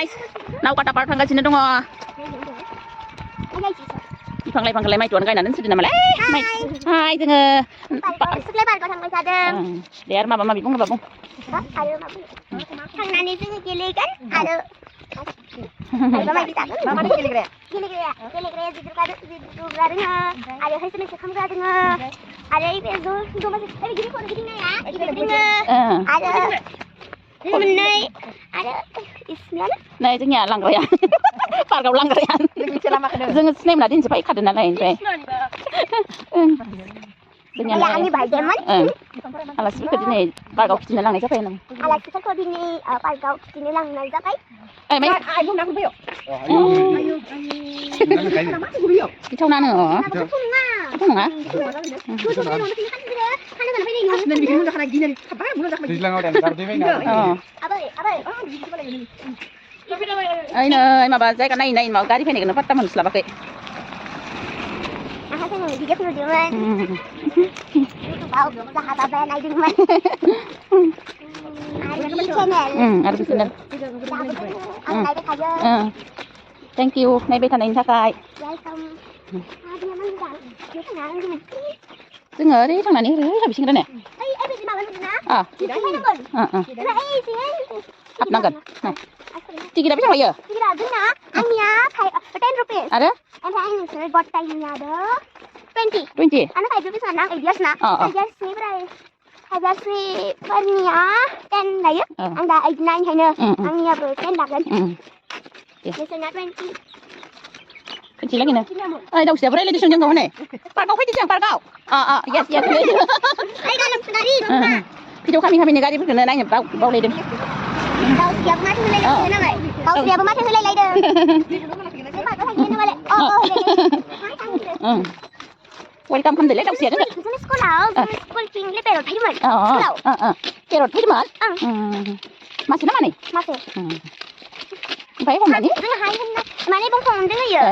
guys Naukata Park थांगासिनो दङ बिफां लाइफांखौलाय माइ तुआनो गायनानै दोनसोदो नामालाय हाय जोङो सुक्लाय पार्कआव थांबाय थादों दे आरो माबा माबि बुङोबा बुं आरो थांनानै जोङो गेलेगोन आरो माबा गेलेग्राया जिदुग्रा दोङो आरो हायसो खामग्रा दोङो आरो बे जमा गिदिर खर गिदिंनाया दोङो आरो मोननै आरो इसमियानो नै जोंनिया लांग्राया पार्कआव लांग्राया जोङो सिनायमोना दिनैसो फैखादों नालाय ओमफ्राय जोंनिया आंनि बार्थडेमोन आलासिफोरखौ दिनै पार्कआव खिथिनो लांनाय जाबाय नों आलासिफोरखौ दिनै पार्कआव खिथिनो लांनाय जाबाय गिथावनानो ओइ माबा जायगा नायै नायै माबा गारि फैनायखौनो पात्ता मोनस्लाबाखै भिडिअ नुदोंमोन इउटुबाव जाहा बाबाया नायदोंमोन आरो चेनेल थेंक इउ नायबाय थानायनि थाखाय जोङो ओरै थांनानै ओरै हाबसिगोन ने हाबनांगोन टिकेटआ बेसेबां लायो आंनिया 10 रुपिस आरो ओमफ्राय आं नोंसोर गथायनियाबो 20 आंना 5 रुपिस आंना 8 इयार्स ना हाजारसेफोरनिया 10 लायो आं दा 8 9 खायनो आंनियाबो 10 लागोन नोंसोरना 20 लागैनो ओइ दाउसियाबो रायलायदों जोंखौ हनै पार्कआव फैदो जों पार्कआव येस येस भिडिअ खामिनि गारिफोरखौनो नायनो बावलायदों दाउसियाबो माथो होलायलायदों वेलकाम खालामदोलै दाउसिया जोंखौ जोंनि स्कुलथिं पेरट फैदोंमोन पेरट फैदोंमोन मासे ना मानै मासे ओमफ्राय हमनानै जों हाय होनना माने बुंफावदों होयो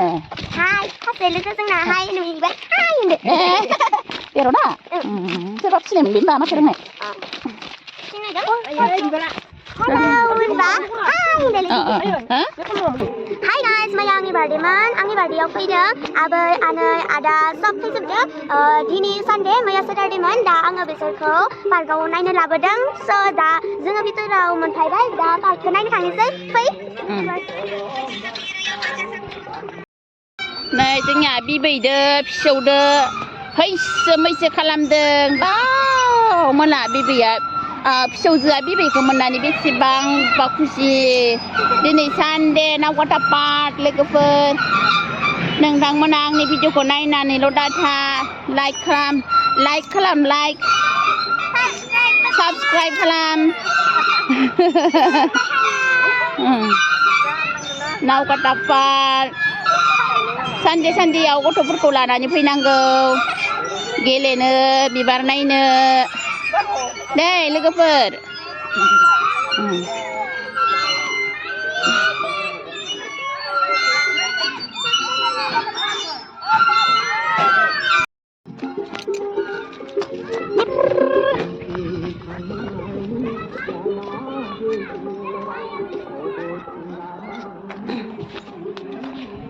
हाय सासे लोगो जोंना हाय नुयोबा हाय होनदो पेरटआ सोरबा फिसिनाय मोनलै होनबा माथो रोंनाय Hi guys, maya आंनि बार्थडेमोन आंनि बार्थडेआव फैदों आबै आनै आदा सब फैजोबदों दिनै सानडे मैया सेटारडेमोन दा आङो बिसोरखौ पार्कआव नायनो लाबोदों स' दा जोङो भितराव मोनफैबाय दा पार्कखौ नायनो थांनोसै फै नै जोंनिया बिबैदो फिसौदो हैसो मैसो खालामदों बाव मोना बिबैया फिसौजोआ बिबैखौ मोननानै बेसेबांबा खुसि दिनै सानडे नावकाटा पार्क लोगोफोर नोंथांमोना आंनि भिडिअखौ नायनानैल' दाथा लाइक खालाम साबस्क्राइब खालाम नावकाटा पार्क सानडेयाव गथ'फोरखौ लानानै फैनांगौ गेलेनो बिबार नायनो दे लोगोफोर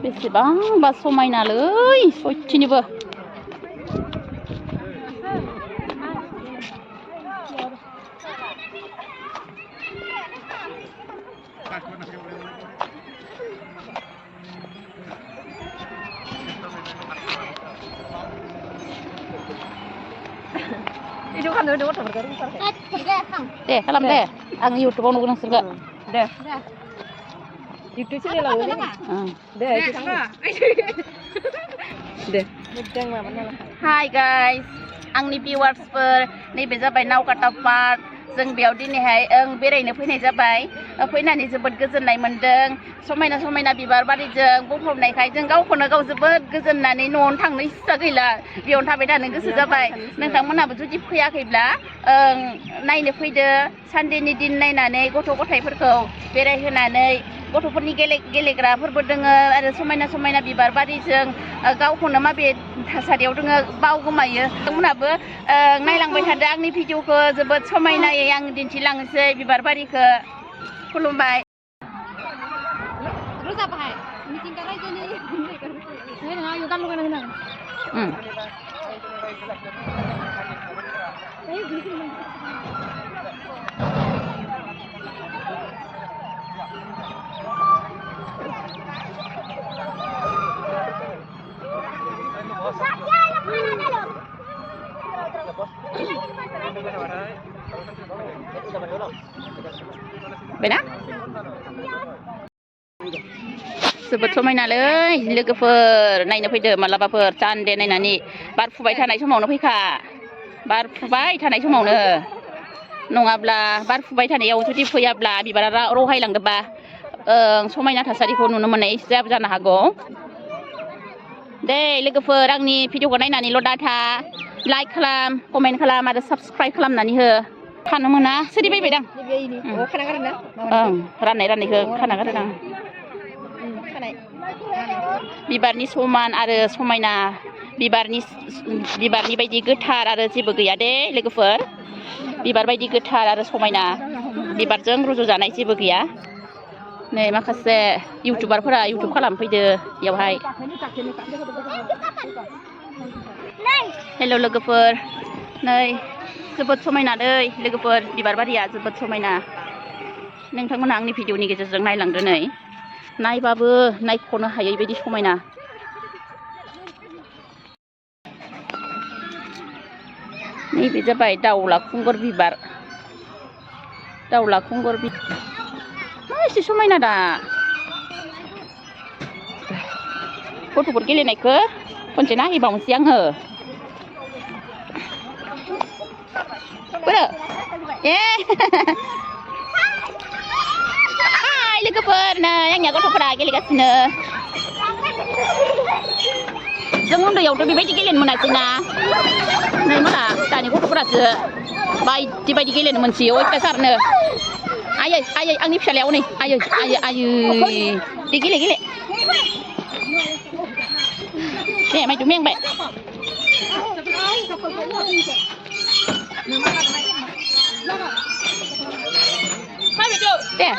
बेसेबांबा समायनालै सयथिनिबो दे खालाम दे आं इउटुबाव नुगोन नोंसोरखौ दे इउटुब चेनेलाव दे हाय गाइस आंनि भिउवार्सफोर नैबे जाबाय नावकाटा पार्क जों बेयाव दिनैहाय बेरायनो फैनाय जाबाय फैनानै जोबोद गोजोननाय मोनदों समायना बिबार बारिजों बुंफबनायखाय जों गावखौनो गाव जोबोद गोजोननानै न'आवनो थांनो इस्सा गैला बेयावनो थाबाय थानो गोसो जाबाय नोंथांमोनहाबो जुदि फैयाखैब्ला नायनो फैदो सानडेनि दिन नायनानै गथ' गथायफोरखौ बेरायहोनानै गथ'फोरनि गेलेग्राफोरबो दोङो आरो समायना बिबार बारिजों गावखौनो माबे थासारियाव दोङो बावगोमायो नोंथांमोनहाबो नायलांबाय थादो आंनि भिडिअखौ जोबोद समायनायै आं दिन्थिलांनोसै बिबार बारिखौ खुलुमबाय siapa hai? Meeting kan aja nih. Ini nggak, yuk kan lu kan. Beda? जोबोद समायनालै लोगोफोर नायनो फैदो मालाबाफोर सानदे नायनानै बार फुबाय थानाय समावनो फैखा बार फुबाय थानाय समावनो नङाब्ला बार फुबाय थानायाव जुदि फैयाब्ला बिबारा रहायलांदोंबा समायना थासारिखौ नुनो मोननाय जानो हागौ दे लोगोफोर आंनि भिडिअखौ नायनानैल' दाथा लाइक खालाम कमेन्ट खालाम आरो साबस्क्राइब खालामनानै हो खानो मोना सोलिबायबायदां राननायखौ खाना गारदां बिबारनि समान आरो समायना बिबारनि बायदि गोथार आरो जेबो गैया दे लोगोफोर बिबार बायदि गोथार आरो समायना बिबारजों रुजुजानाय जेबो गैया नै माखासे इउटुबारफोरा इउटुब खालामफैदो बेयावहाय हेल' लोगोफोर नै जोबोद समायना दै लोगोफोर बिबार बारिया जोबोद समायना नोंथांमोना आंनि भिडिअनि गेजेरजों नायलांदो नै नायबाबो नायख'नो हायै बायदि समायना नैबे जाबाय दाउला खुंगुर बिबार एसे समायना दा गथ'फोर गेलेनायखौ खनसे नायहैबावनोसै आङो ए हाय लोगोफोर नै आंनिया गथ'फोरा गेलेगासिनो जों उन्दैयावथ' बेबायदि गेलेनो मोनासैना नै मोना दानि गथ'फोरासो बायदि गेलेनो मोनसैयो अयथासारनो आयै आंनि फिसालायाव नै आयै दे गेले दे माइदु मेंबाय दे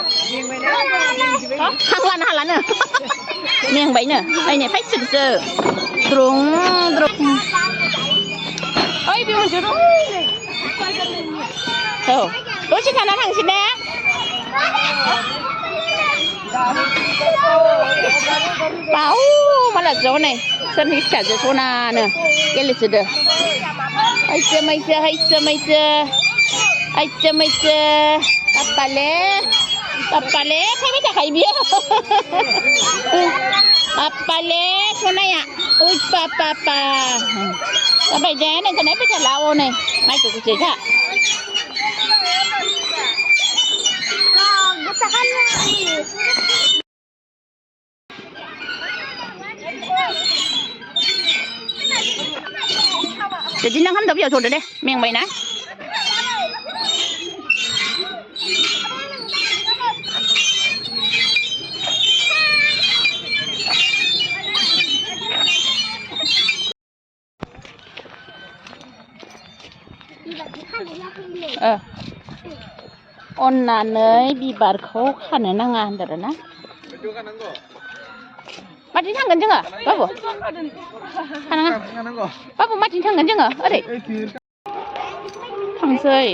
हां लानो मेंबायनो ओइनै फायसोदोसो द्रुं ओइ बे मोनसे औ दसे थाना थांसै दे बाव माला ज' नै सोरनि फिसाजो सनानो गेलेसोदो हैसो मैसो पाप्पाले फैबाय थाखायो बियो पाप्पाले सनाया ओइ पापा जाबाय दे नोंखौ नायबाय थाला नै माइखौ गुसैखा jadi nang kan tapi ya sudah deh meng bayi na अन्नानै बिबारखौ खानो नाङा होनदों ना माथिं थांगोन जोङो बाबु खानाङा बाबु माथिं थांगोन जोङो ओरै थांसै